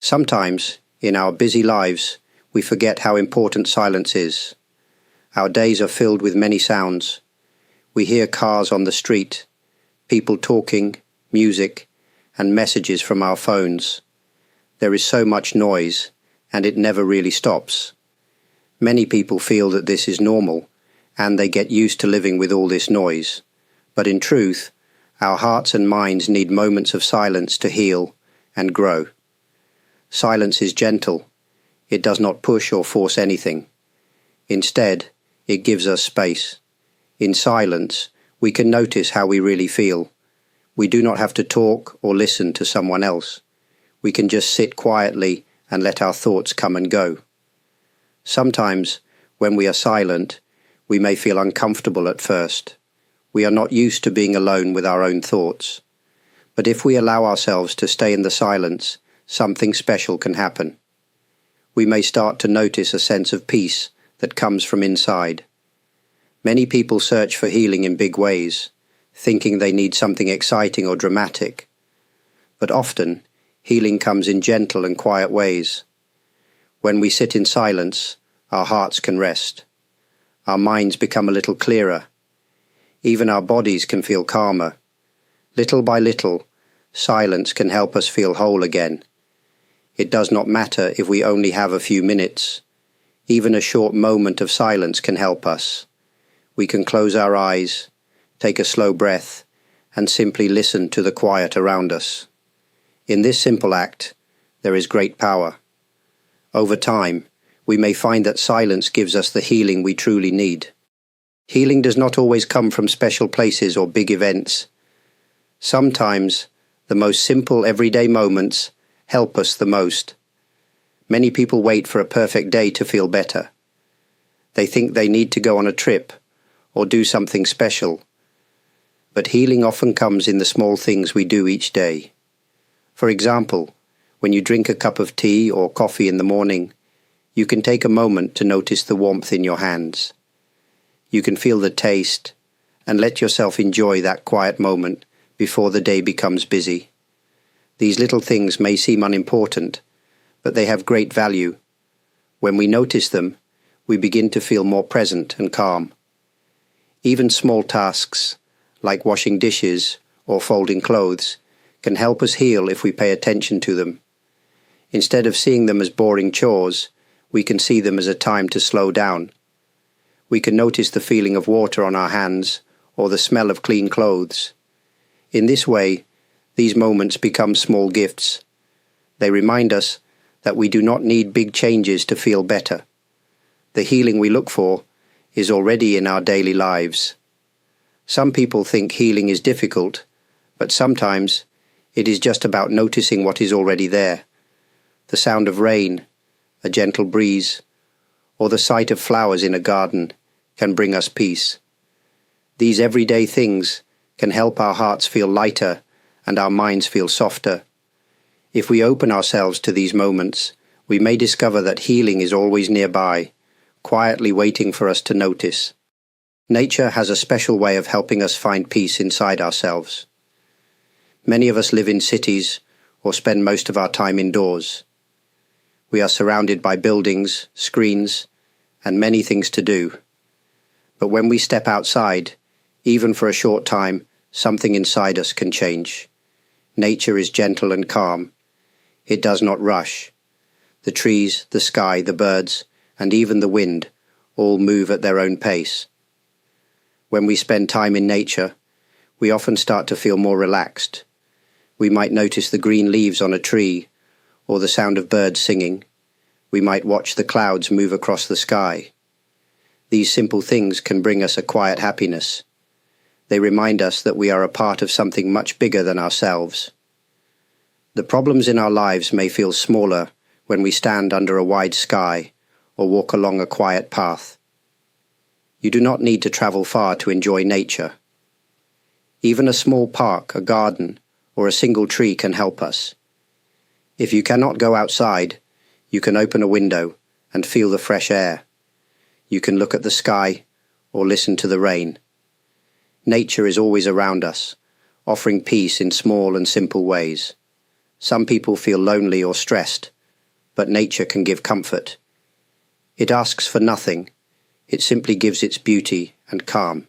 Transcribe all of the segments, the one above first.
Sometimes, in our busy lives, we forget how important silence is. Our days are filled with many sounds. We hear cars on the street, people talking, music, and messages from our phones. There is so much noise, and it never really stops. Many people feel that this is normal, and they get used to living with all this noise. But in truth, our hearts and minds need moments of silence to heal and grow. Silence is gentle. It does not push or force anything. Instead, it gives us space. In silence, we can notice how we really feel. We do not have to talk or listen to someone else. We can just sit quietly and let our thoughts come and go. Sometimes, when we are silent, we may feel uncomfortable at first. We are not used to being alone with our own thoughts. But if we allow ourselves to stay in the silence, something special can happen. We may start to notice a sense of peace that comes from inside. Many people search for healing in big ways, thinking they need something exciting or dramatic. But often, healing comes in gentle and quiet ways. When we sit in silence, our hearts can rest. Our minds become a little clearer. Even our bodies can feel calmer. Little by little, silence can help us feel whole again. It does not matter if we only have a few minutes. Even a short moment of silence can help us. We can close our eyes, take a slow breath, and simply listen to the quiet around us. In this simple act, there is great power. Over time, we may find that silence gives us the healing we truly need. Healing does not always come from special places or big events. Sometimes, the most simple everyday moments help us the most. Many people wait for a perfect day to feel better. They think they need to go on a trip or do something special. But healing often comes in the small things we do each day. For example, when you drink a cup of tea or coffee in the morning, you can take a moment to notice the warmth in your hands. You can feel the taste and let yourself enjoy that quiet moment before the day becomes busy. These little things may seem unimportant, but they have great value. When we notice them, we begin to feel more present and calm. Even small tasks, like washing dishes or folding clothes, can help us heal if we pay attention to them. Instead of seeing them as boring chores, we can see them as a time to slow down. We can notice the feeling of water on our hands or the smell of clean clothes. In this way, these moments become small gifts. They remind us that we do not need big changes to feel better. The healing we look for is already in our daily lives. Some people think healing is difficult, but sometimes it is just about noticing what is already there. The sound of rain, a gentle breeze, or the sight of flowers in a garden can bring us peace. These everyday things can help our hearts feel lighter and our minds feel softer. If we open ourselves to these moments, we may discover that healing is always nearby, quietly waiting for us to notice. Nature has a special way of helping us find peace inside ourselves. Many of us live in cities or spend most of our time indoors. We are surrounded by buildings, screens, and many things to do. But when we step outside, even for a short time, something inside us can change. Nature is gentle and calm. It does not rush. The trees, the sky, the birds, and even the wind all move at their own pace. When we spend time in nature, we often start to feel more relaxed. We might notice the green leaves on a tree or the sound of birds singing. We might watch the clouds move across the sky. These simple things can bring us a quiet happiness. They remind us that we are a part of something much bigger than ourselves. The problems in our lives may feel smaller when we stand under a wide sky or walk along a quiet path. You do not need to travel far to enjoy nature. Even a small park, a garden, or a single tree can help us. If you cannot go outside, you can open a window and feel the fresh air. You can look at the sky or listen to the rain. Nature is always around us, offering peace in small and simple ways. Some people feel lonely or stressed, but nature can give comfort. It asks for nothing. It simply gives its beauty and calm.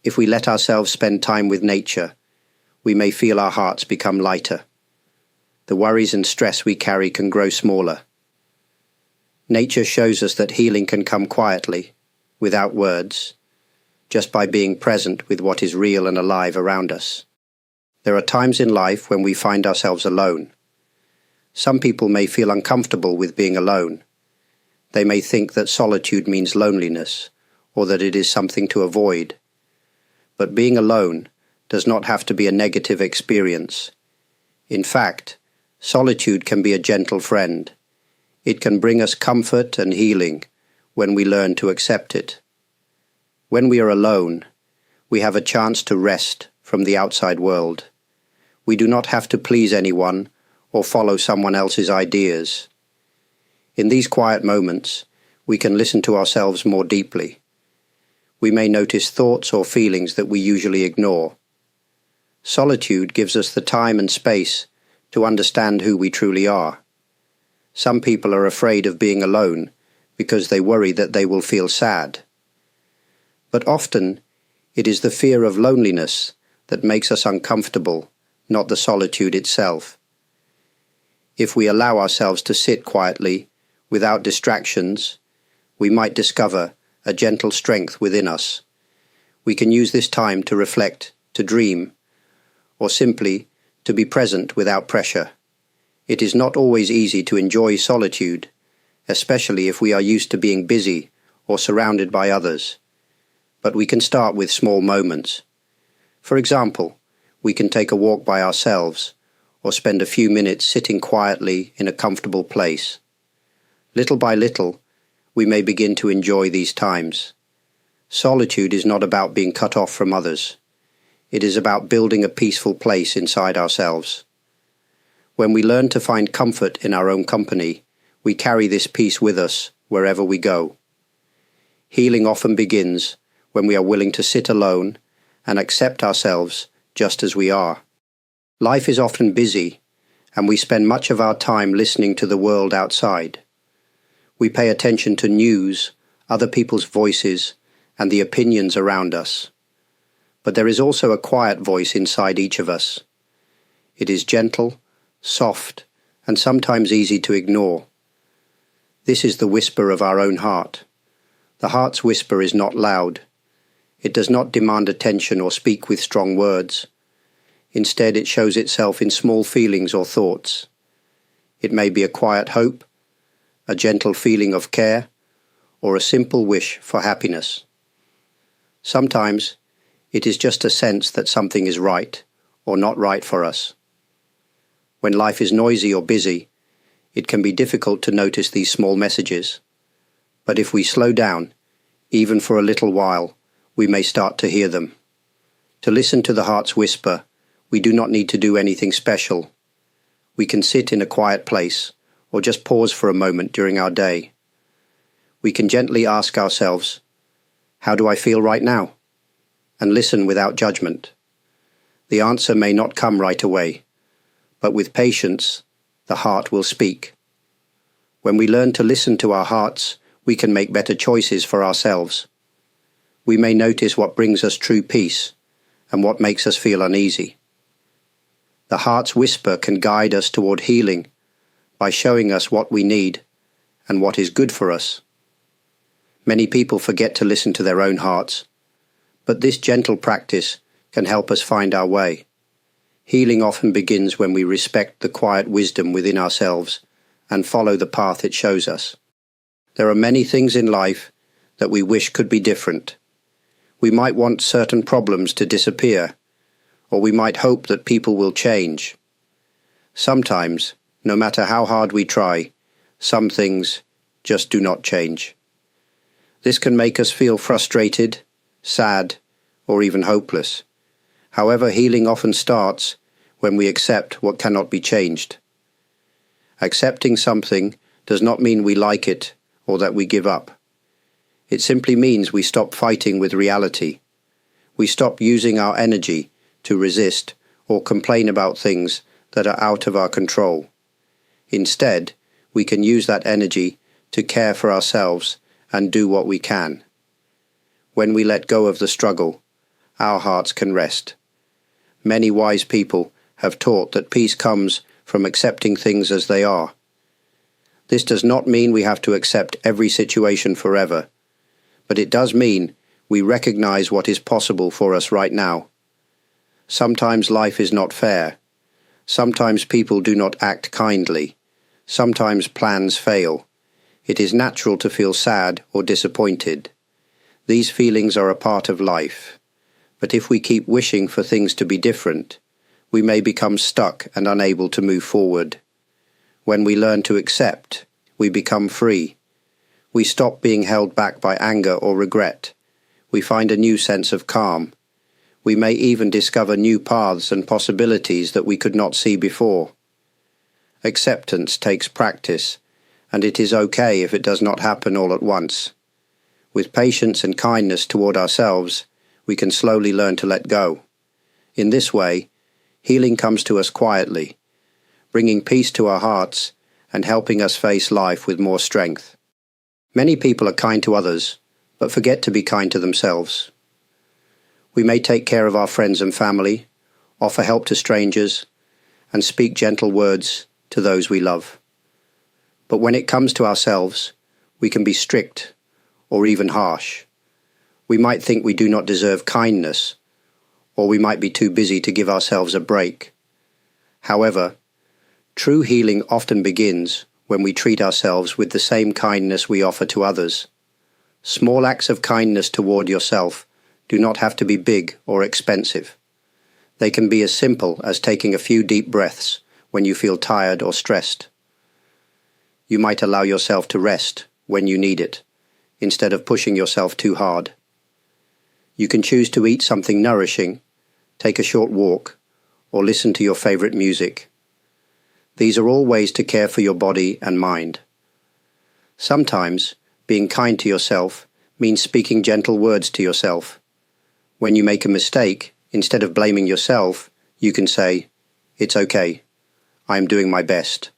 If we let ourselves spend time with nature, we may feel our hearts become lighter. The worries and stress we carry can grow smaller. Nature shows us that healing can come quietly, without words, just by being present with what is real and alive around us. There are times in life when we find ourselves alone. Some people may feel uncomfortable with being alone. They may think that solitude means loneliness, or that it is something to avoid. But being alone does not have to be a negative experience. In fact, solitude can be a gentle friend. It can bring us comfort and healing when we learn to accept it. When we are alone, we have a chance to rest from the outside world. We do not have to please anyone or follow someone else's ideas. In these quiet moments, we can listen to ourselves more deeply. We may notice thoughts or feelings that we usually ignore. Solitude gives us the time and space to understand who we truly are. Some people are afraid of being alone because they worry that they will feel sad. But often, it is the fear of loneliness that makes us uncomfortable, not the solitude itself. If we allow ourselves to sit quietly, without distractions, we might discover a gentle strength within us. We can use this time to reflect, to dream, or simply to be present without pressure. It is not always easy to enjoy solitude, especially if we are used to being busy or surrounded by others. But we can start with small moments. For example, we can take a walk by ourselves or spend a few minutes sitting quietly in a comfortable place. Little by little, we may begin to enjoy these times. Solitude is not about being cut off from others. It is about building a peaceful place inside ourselves. When we learn to find comfort in our own company, we carry this peace with us wherever we go. Healing often begins when we are willing to sit alone and accept ourselves just as we are. Life is often busy, and we spend much of our time listening to the world outside. We pay attention to news, other people's voices, and the opinions around us. But there is also a quiet voice inside each of us. It is gentle, soft, and sometimes easy to ignore. This is the whisper of our own heart. The heart's whisper is not loud. It does not demand attention or speak with strong words. Instead, it shows itself in small feelings or thoughts. It may be a quiet hope, a gentle feeling of care, or a simple wish for happiness. Sometimes, it is just a sense that something is right or not right for us. When life is noisy or busy, it can be difficult to notice these small messages. But if we slow down, even for a little while, we may start to hear them. To listen to the heart's whisper, we do not need to do anything special. We can sit in a quiet place or just pause for a moment during our day. We can gently ask ourselves, "How do I feel right now?" and listen without judgment. The answer may not come right away, but with patience, the heart will speak. When we learn to listen to our hearts, we can make better choices for ourselves. We may notice what brings us true peace and what makes us feel uneasy. The heart's whisper can guide us toward healing by showing us what we need and what is good for us. Many people forget to listen to their own hearts, but this gentle practice can help us find our way. Healing often begins when we respect the quiet wisdom within ourselves and follow the path it shows us. There are many things in life that we wish could be different. We might want certain problems to disappear, or we might hope that people will change. Sometimes, no matter how hard we try, some things just do not change. This can make us feel frustrated, sad, or even hopeless. However, healing often starts when we accept what cannot be changed. Accepting something does not mean we like it or that we give up. It simply means we stop fighting with reality. We stop using our energy to resist or complain about things that are out of our control. Instead, we can use that energy to care for ourselves and do what we can. When we let go of the struggle, our hearts can rest. Many wise people have taught that peace comes from accepting things as they are. This does not mean we have to accept every situation forever, but it does mean we recognize what is possible for us right now. Sometimes life is not fair. Sometimes people do not act kindly. Sometimes plans fail. It is natural to feel sad or disappointed. These feelings are a part of life. But if we keep wishing for things to be different, we may become stuck and unable to move forward. When we learn to accept, we become free. We stop being held back by anger or regret. We find a new sense of calm. We may even discover new paths and possibilities that we could not see before. Acceptance takes practice, and it is okay if it does not happen all at once. With patience and kindness toward ourselves, we can slowly learn to let go. In this way, healing comes to us quietly, bringing peace to our hearts and helping us face life with more strength. Many people are kind to others, but forget to be kind to themselves. We may take care of our friends and family, offer help to strangers, and speak gentle words to those we love. But when it comes to ourselves, we can be strict or even harsh. We might think we do not deserve kindness, or we might be too busy to give ourselves a break. However, true healing often begins when we treat ourselves with the same kindness we offer to others. Small acts of kindness toward yourself do not have to be big or expensive. They can be as simple as taking a few deep breaths when you feel tired or stressed. You might allow yourself to rest when you need it, instead of pushing yourself too hard. You can choose to eat something nourishing, take a short walk, or listen to your favorite music. These are all ways to care for your body and mind. Sometimes, being kind to yourself means speaking gentle words to yourself. When you make a mistake, instead of blaming yourself, you can say, "It's okay. I am doing my best."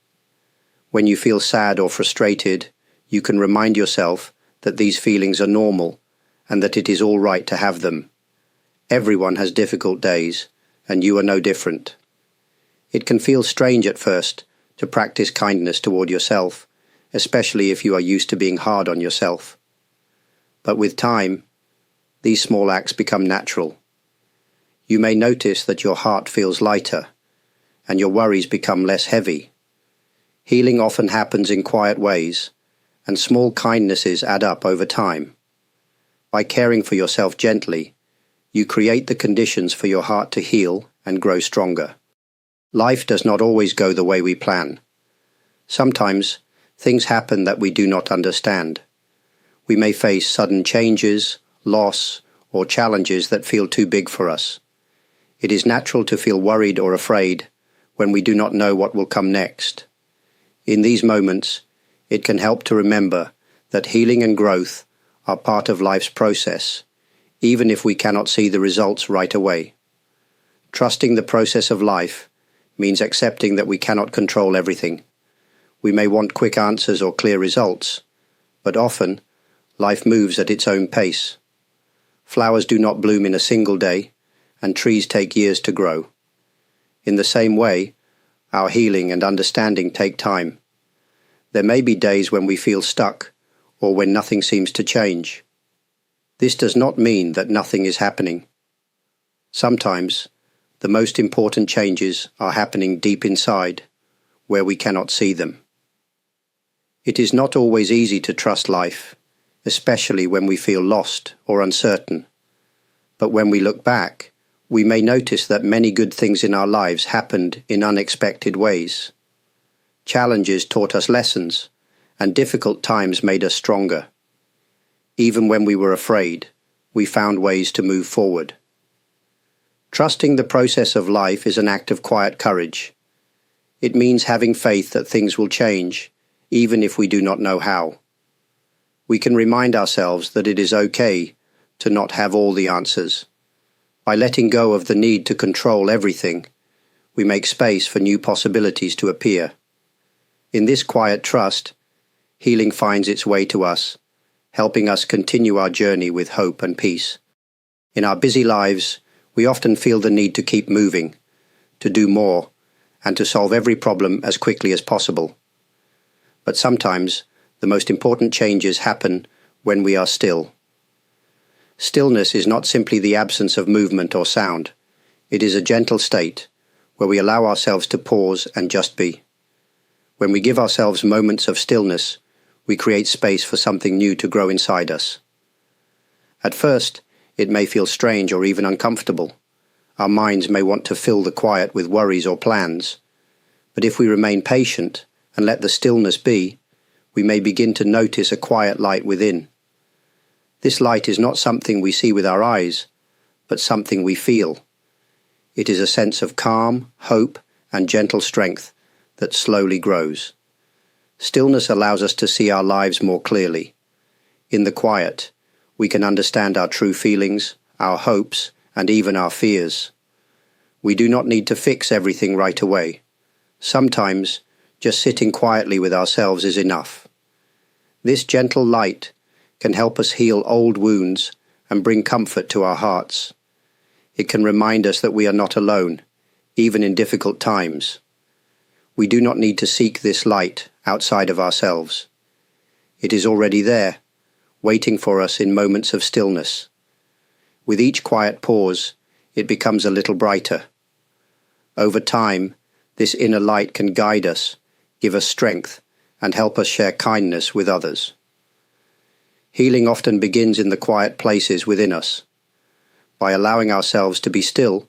When you feel sad or frustrated, you can remind yourself that these feelings are normal and that it is all right to have them. Everyone has difficult days, and you are no different. It can feel strange at first to practice kindness toward yourself, especially if you are used to being hard on yourself. But with time, these small acts become natural. You may notice that your heart feels lighter, and your worries become less heavy. Healing often happens in quiet ways, and small kindnesses add up over time. By caring for yourself gently, you create the conditions for your heart to heal and grow stronger. Life does not always go the way we plan. Sometimes, things happen that we do not understand. We may face sudden changes, loss, or challenges that feel too big for us. It is natural to feel worried or afraid when we do not know what will come next. In these moments, it can help to remember that healing and growth are part of life's process, even if we cannot see the results right away. Trusting the process of life means accepting that we cannot control everything. We may want quick answers or clear results, but often, life moves at its own pace. Flowers do not bloom in a single day, and trees take years to grow. In the same way, our healing and understanding take time. There may be days when we feel stuck, or when nothing seems to change. This does not mean that nothing is happening. Sometimes, the most important changes are happening deep inside, where we cannot see them. It is not always easy to trust life, especially when we feel lost or uncertain. But when we look back, we may notice that many good things in our lives happened in unexpected ways. Challenges taught us lessons, and difficult times made us stronger. Even when we were afraid, we found ways to move forward. Trusting the process of life is an act of quiet courage. It means having faith that things will change, even if we do not know how. We can remind ourselves that it is okay to not have all the answers. By letting go of the need to control everything, we make space for new possibilities to appear. In this quiet trust, healing finds its way to us, helping us continue our journey with hope and peace. In our busy lives, we often feel the need to keep moving, to do more, and to solve every problem as quickly as possible. But sometimes, the most important changes happen when we are still. Stillness is not simply the absence of movement or sound. It is a gentle state where we allow ourselves to pause and just be. When we give ourselves moments of stillness, we create space for something new to grow inside us. At first, it may feel strange or even uncomfortable. Our minds may want to fill the quiet with worries or plans. But if we remain patient and let the stillness be, we may begin to notice a quiet light within. This light is not something we see with our eyes, but something we feel. It is a sense of calm, hope, and gentle strength that slowly grows. Stillness allows us to see our lives more clearly. In the quiet, we can understand our true feelings, our hopes, and even our fears. We do not need to fix everything right away. Sometimes, just sitting quietly with ourselves is enough. This gentle light can help us heal old wounds and bring comfort to our hearts. It can remind us that we are not alone, even in difficult times. We do not need to seek this light outside of ourselves. It is already there, waiting for us in moments of stillness. With each quiet pause, it becomes a little brighter. Over time, this inner light can guide us, give us strength, and help us share kindness with others. Healing often begins in the quiet places within us. By allowing ourselves to be still,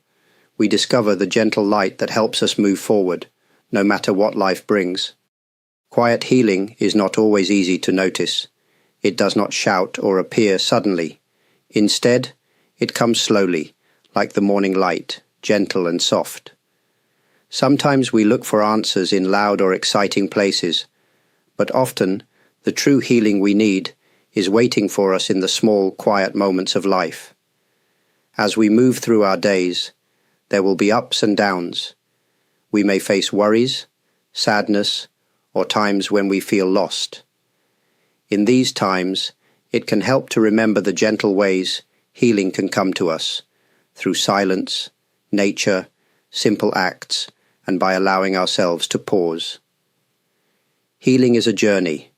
we discover the gentle light that helps us move forward, no matter what life brings. Quiet healing is not always easy to notice. It does not shout or appear suddenly. Instead, it comes slowly, like the morning light, gentle and soft. Sometimes we look for answers in loud or exciting places, but often the true healing we need is waiting for us in the small, quiet moments of life. As we move through our days, there will be ups and downs. We may face worries, sadness, or times when we feel lost. In these times, it can help to remember the gentle ways healing can come to us, through silence, nature, simple acts, and by allowing ourselves to pause. Healing is a journey,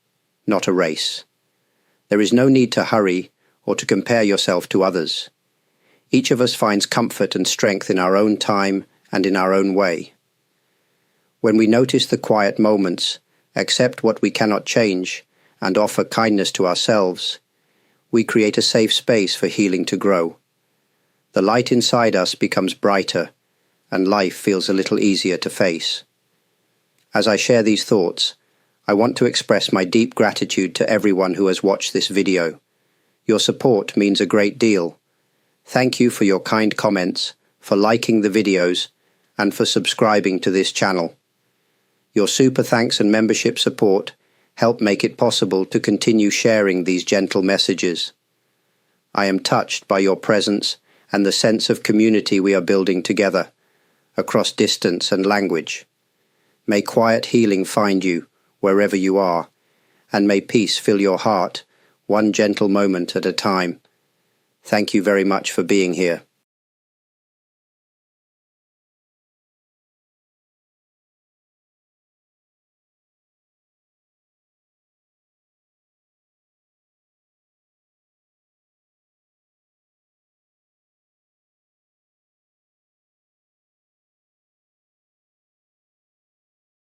not a race. There is no need to hurry or to compare yourself to others. Each of us finds comfort and strength in our own time and in our own way. When we notice the quiet moments, accept what we cannot change, and offer kindness to ourselves, we create a safe space for healing to grow. The light inside us becomes brighter, and life feels a little easier to face. As I share these thoughts, I want to express my deep gratitude to everyone who has watched this video. Your support means a great deal. Thank you for your kind comments, for liking the videos, and for subscribing to this channel. Your super thanks and membership support help make it possible to continue sharing these gentle messages. I am touched by your presence and the sense of community we are building together, across distance and language. May quiet healing find you wherever you are, and may peace fill your heart, one gentle moment at a time. Thank you very much for being here.